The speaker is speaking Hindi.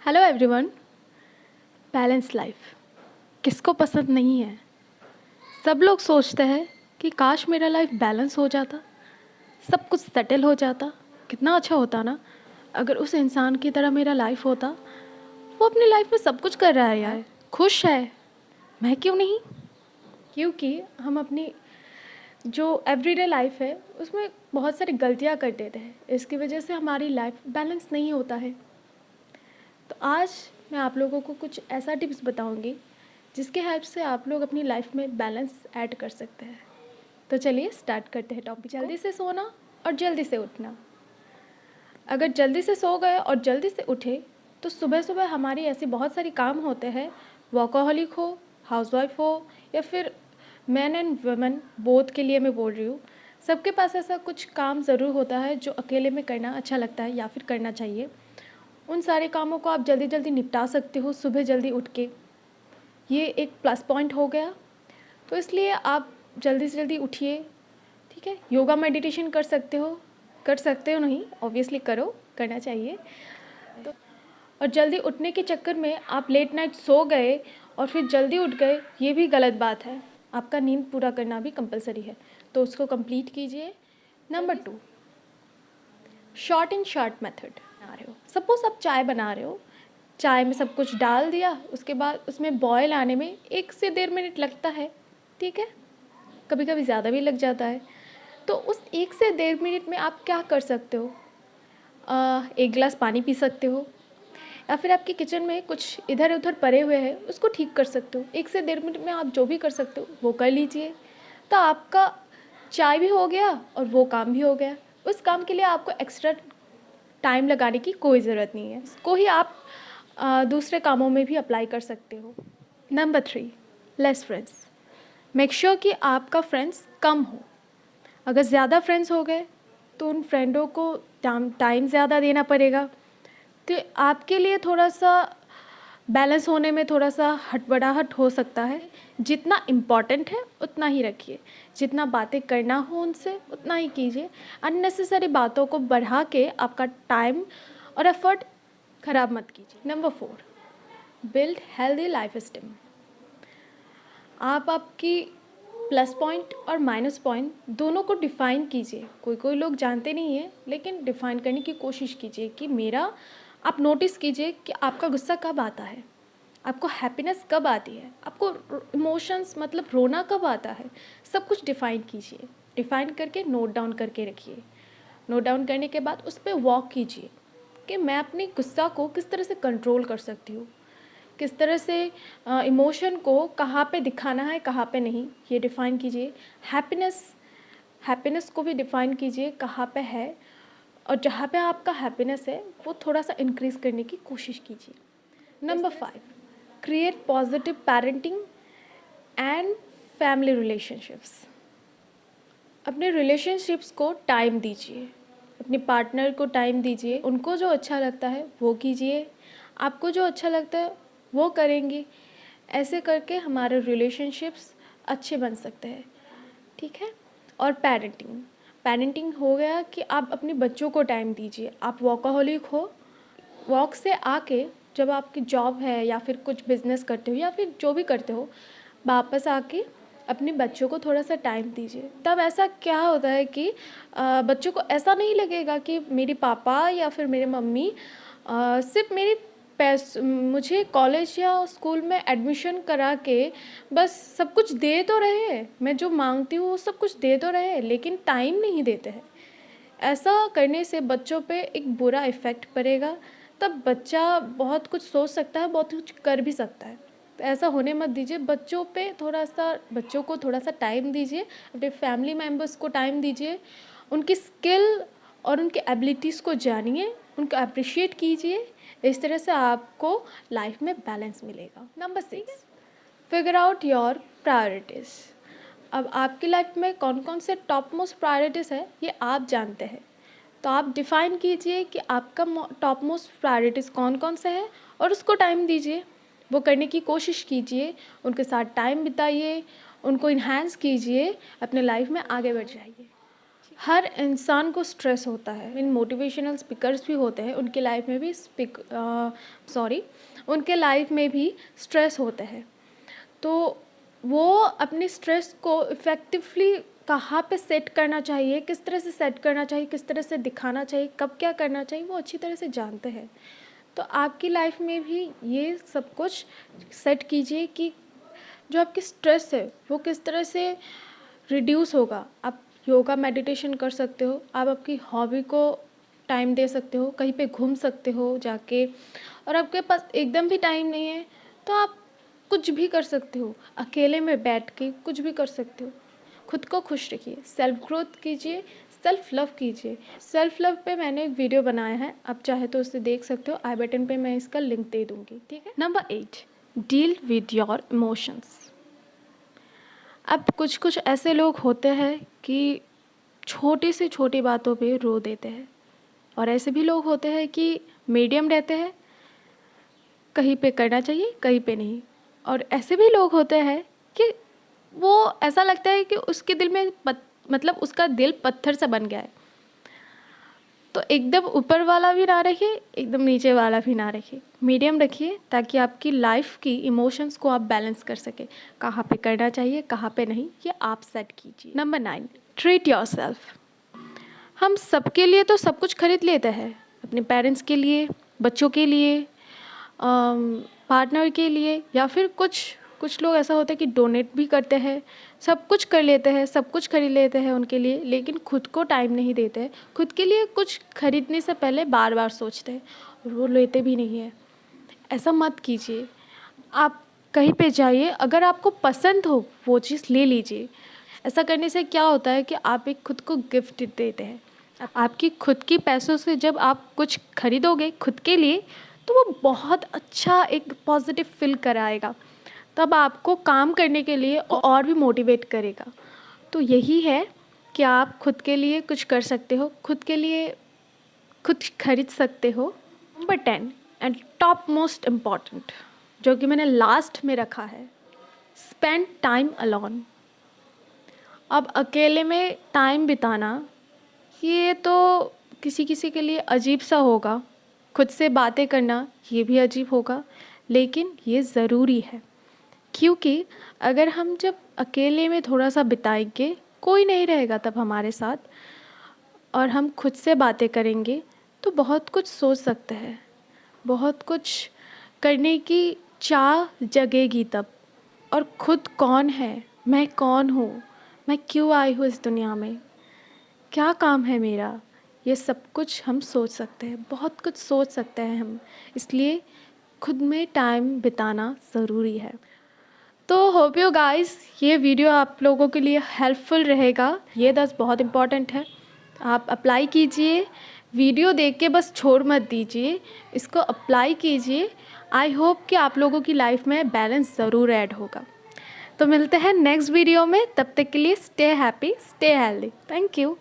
Hello everyone. बैलेंस लाइफ किसको पसंद नहीं है। सब लोग सोचते हैं कि काश मेरा लाइफ बैलेंस हो जाता, सब कुछ सेटल हो जाता, कितना अच्छा होता ना अगर उस इंसान की तरह मेरा लाइफ होता। वो अपनी लाइफ में सब कुछ कर रहा है यार, खुश है, मैं क्यों नहीं। क्योंकि हम अपनी जो एवरीडे लाइफ है उसमें बहुत सारी गलतियाँ कर देते हैं, इसकी वजह से हमारी लाइफ बैलेंस नहीं होता है। तो आज मैं आप लोगों को कुछ ऐसा टिप्स बताऊंगी जिसके हेल्प से आप लोग अपनी लाइफ में बैलेंस ऐड कर सकते हैं। तो चलिए स्टार्ट करते हैं टॉपिक। जल्दी से सोना और जल्दी से उठना। अगर जल्दी से सो गए और जल्दी से उठे तो सुबह सुबह हमारी ऐसी बहुत सारी काम होते हैं, वर्कहॉलिक हो, हाउसवाइफ हो या फिर मैन एंड वुमेन बोथ के लिए मैं बोल रही हूँ। सबके पास ऐसा कुछ काम ज़रूर होता है जो अकेले में करना अच्छा लगता है या फिर करना चाहिए। उन सारे कामों को आप जल्दी जल्दी निपटा सकते हो सुबह जल्दी उठ के, ये एक प्लस पॉइंट हो गया। तो इसलिए आप जल्दी से जल्दी उठिए, ठीक है। योगा मेडिटेशन कर सकते हो नहीं, ऑब्वियसली करो, करना चाहिए। तो और जल्दी उठने के चक्कर में आप लेट नाइट सो गए और फिर जल्दी उठ गए, ये भी गलत बात है। आपका नींद पूरा करना भी कंपलसरी है, तो उसको कंप्लीट कीजिए। Number 2, short and short method. बना रहे हो, सपोज आप चाय बना रहे हो, चाय में सब कुछ डाल दिया, उसके बाद उसमें बॉयल आने में 1 से 1.5 मिनट लगता है, ठीक है, कभी कभी ज़्यादा भी लग जाता है। तो उस 1 से 1.5 मिनट में आप क्या कर सकते हो, 1 गिलास पानी पी सकते हो, या फिर आपके किचन में कुछ इधर उधर पड़े हुए हैं उसको ठीक कर सकते हो। 1 से 1.5 मिनट में आप जो भी कर सकते हो वो कर लीजिए। तो आपका चाय भी हो गया और वो काम भी हो गया। उस काम के लिए आपको एक्स्ट्रा टाइम लगाने की कोई ज़रूरत नहीं है, इसको ही आप दूसरे कामों में भी अप्लाई कर सकते हो। Number 3, less friends. Make sure कि आपका फ्रेंड्स कम हो। अगर ज़्यादा फ्रेंड्स हो गए तो उन फ्रेंडों को टाइम ज़्यादा देना पड़ेगा, तो आपके लिए थोड़ा सा बैलेंस होने में थोड़ा सा हटबड़ाहट हो सकता है। जितना इम्पॉर्टेंट है उतना ही रखिए, जितना बातें करना हो उनसे उतना ही कीजिए। अननेसेसरी बातों को बढ़ा के आपका टाइम और एफर्ट ख़राब मत कीजिए। Number 4, build healthy life style. आप आपकी प्लस पॉइंट और माइनस पॉइंट दोनों को डिफ़ाइन कीजिए। कोई लोग जानते नहीं हैं, लेकिन डिफ़ाइन करने की कोशिश कीजिए कि मेरा, आप नोटिस कीजिए कि आपका गुस्सा कब आता है, आपको हैप्पीनेस कब आती है, आपको इमोशंस मतलब रोना कब आता है। सब कुछ डिफ़ाइन कीजिए, डिफ़ाइन करके नोट डाउन करके रखिए। नोट डाउन करने के बाद उस पर वॉक कीजिए कि मैं अपने गुस्सा को किस तरह से कंट्रोल कर सकती हूँ, किस तरह से इमोशन को कहाँ पे दिखाना है कहाँ पे नहीं, ये डिफ़ाइन कीजिए। हैप्पीनेस को भी डिफ़ाइन कीजिए कहाँ पे है, और जहाँ पे आपका हैप्पीनेस है वो थोड़ा सा इंक्रीज़ करने की कोशिश कीजिए। Number 5, create positive parenting and family relationships. अपने रिलेशनशिप्स को टाइम दीजिए, अपने पार्टनर को टाइम दीजिए, उनको जो अच्छा लगता है वो कीजिए, आपको जो अच्छा लगता है वो करेंगे। ऐसे करके हमारे रिलेशनशिप्स अच्छे बन सकते हैं, ठीक है। और पेरेंटिंग हो गया कि आप अपने बच्चों को टाइम दीजिए। आप वर्कहॉलिक हो, वर्क से आके जब आपकी जॉब है या फिर कुछ बिजनेस करते हो या फिर जो भी करते हो, वापस आके अपने बच्चों को थोड़ा सा टाइम दीजिए। तब ऐसा क्या होता है कि बच्चों को ऐसा नहीं लगेगा कि मेरे पापा या फिर मेरे मम्मी सिर्फ मेरे मुझे कॉलेज या स्कूल में एडमिशन करा के बस सब कुछ दे तो रहे हैं, मैं जो मांगती हूँ वो सब कुछ दे तो रहे हैं, लेकिन टाइम नहीं देते हैं। ऐसा करने से बच्चों पे एक बुरा इफ़ेक्ट पड़ेगा। तब बच्चा बहुत कुछ सोच सकता है, बहुत कुछ कर भी सकता है। तो ऐसा होने मत दीजिए। बच्चों को थोड़ा सा टाइम दीजिए, अपने फैमिली मेम्बर्स को टाइम दीजिए, उनकी स्किल और उनके एबिलिटीज़ को जानिए, उनको अप्रिशिएट कीजिए। इस तरह से आपको लाइफ में बैलेंस मिलेगा। Number 6, figure out your priorities. अब आपकी लाइफ में कौन कौन से टॉप मोस्ट प्रायोरिटीज़ है ये आप जानते हैं, तो आप डिफ़ाइन कीजिए कि आपका टॉप मोस्ट प्रायोरिटीज़ कौन कौन से हैं और उसको टाइम दीजिए, वो करने की कोशिश कीजिए, उनके साथ टाइम बिताइए, उनको इन्हांस कीजिए, अपने लाइफ में आगे बढ़ जाइए। हर इंसान को स्ट्रेस होता है। इन मोटिवेशनल स्पीकर्स भी होते हैं, उनके लाइफ में भी उनके लाइफ में भी स्ट्रेस होते हैं। तो वो अपने स्ट्रेस को इफ़ेक्टिवली कहाँ पे सेट करना चाहिए, किस तरह से सेट करना चाहिए, किस तरह से दिखाना चाहिए, कब क्या करना चाहिए, वो अच्छी तरह से जानते हैं। तो आपकी लाइफ में भी ये सब कुछ सेट कीजिए कि जो आपकी स्ट्रेस है वो किस तरह से रिड्यूस होगा। आप योगा मेडिटेशन कर सकते हो, आप आपकी हॉबी को टाइम दे सकते हो, कहीं पे घूम सकते हो जाके, और आपके पास एकदम भी टाइम नहीं है तो आप कुछ भी कर सकते हो, अकेले में बैठ के कुछ भी कर सकते हो। खुद को खुश रखिए, सेल्फ ग्रोथ कीजिए, सेल्फ लव कीजिए। सेल्फ लव पे मैंने एक वीडियो बनाया है, आप चाहे तो उसे देख सकते हो, आई बटन पे मैं इसका लिंक दे दूँगी, ठीक है। Number 8, deal with your emotions. अब कुछ कुछ ऐसे लोग होते हैं कि छोटी से छोटी बातों पे रो देते हैं, और ऐसे भी लोग होते हैं कि मीडियम रहते हैं, कहीं पे करना चाहिए कहीं पे नहीं। और ऐसे भी लोग होते हैं कि वो ऐसा लगता है कि उसके दिल में मतलब उसका दिल पत्थर सा बन गया है। तो एकदम ऊपर वाला भी ना रखिए, एकदम नीचे वाला भी ना रखिए, मीडियम रखिए, ताकि आपकी लाइफ की इमोशंस को आप बैलेंस कर सके। कहाँ पे करना चाहिए कहाँ पे नहीं, ये आप सेट कीजिए। Number 9, treat yourself. हम सबके लिए तो सब कुछ खरीद लेते हैं, अपने पेरेंट्स के लिए, बच्चों के लिए, पार्टनर के लिए, या फिर कुछ लोग ऐसा होता है कि डोनेट भी करते हैं, सब कुछ कर लेते हैं, सब कुछ खरीद लेते हैं उनके लिए, लेकिन खुद को टाइम नहीं देते हैं। खुद के लिए कुछ खरीदने से पहले बार बार सोचते हैं और वो लेते भी नहीं है। ऐसा मत कीजिए। आप कहीं पे जाइए, अगर आपको पसंद हो वो चीज़ ले लीजिए। ऐसा करने से क्या होता है कि आप एक खुद को गिफ्ट देते हैं। आपकी खुद की पैसों से जब आप कुछ खरीदोगे खुद के लिए, तो वो बहुत अच्छा एक पॉजिटिव फील कराएगा, तब आपको काम करने के लिए और भी मोटिवेट करेगा। तो यही है कि आप खुद के लिए कुछ कर सकते हो, खुद के लिए कुछ खरीद सकते हो। Number 10 and top most important, जो कि मैंने लास्ट में रखा है, स्पेंड टाइम अलोन। अब अकेले में टाइम बिताना ये तो किसी किसी के लिए अजीब सा होगा, खुद से बातें करना ये भी अजीब होगा, लेकिन ये ज़रूरी है। क्योंकि अगर हम जब अकेले में थोड़ा सा बिताएंगे, कोई नहीं रहेगा तब हमारे साथ, और हम खुद से बातें करेंगे, तो बहुत कुछ सोच सकते हैं, बहुत कुछ करने की चाह जगेगी तब। और खुद कौन है, मैं कौन हूँ, मैं क्यों आई हूँ इस दुनिया में, क्या काम है मेरा, ये सब कुछ हम सोच सकते हैं, बहुत कुछ सोच सकते हैं हम। इसलिए खुद में टाइम बिताना ज़रूरी है। तो होप यू गाइस ये वीडियो आप लोगों के लिए हेल्पफुल रहेगा। ये 10 बहुत इम्पॉर्टेंट है, आप अप्लाई कीजिए। वीडियो देख के बस छोड़ मत दीजिए, इसको अप्लाई कीजिए। आई होप कि आप लोगों की लाइफ में बैलेंस ज़रूर ऐड होगा। तो मिलते हैं नेक्स्ट वीडियो में, तब तक के लिए stay happy, stay healthy. Thank you.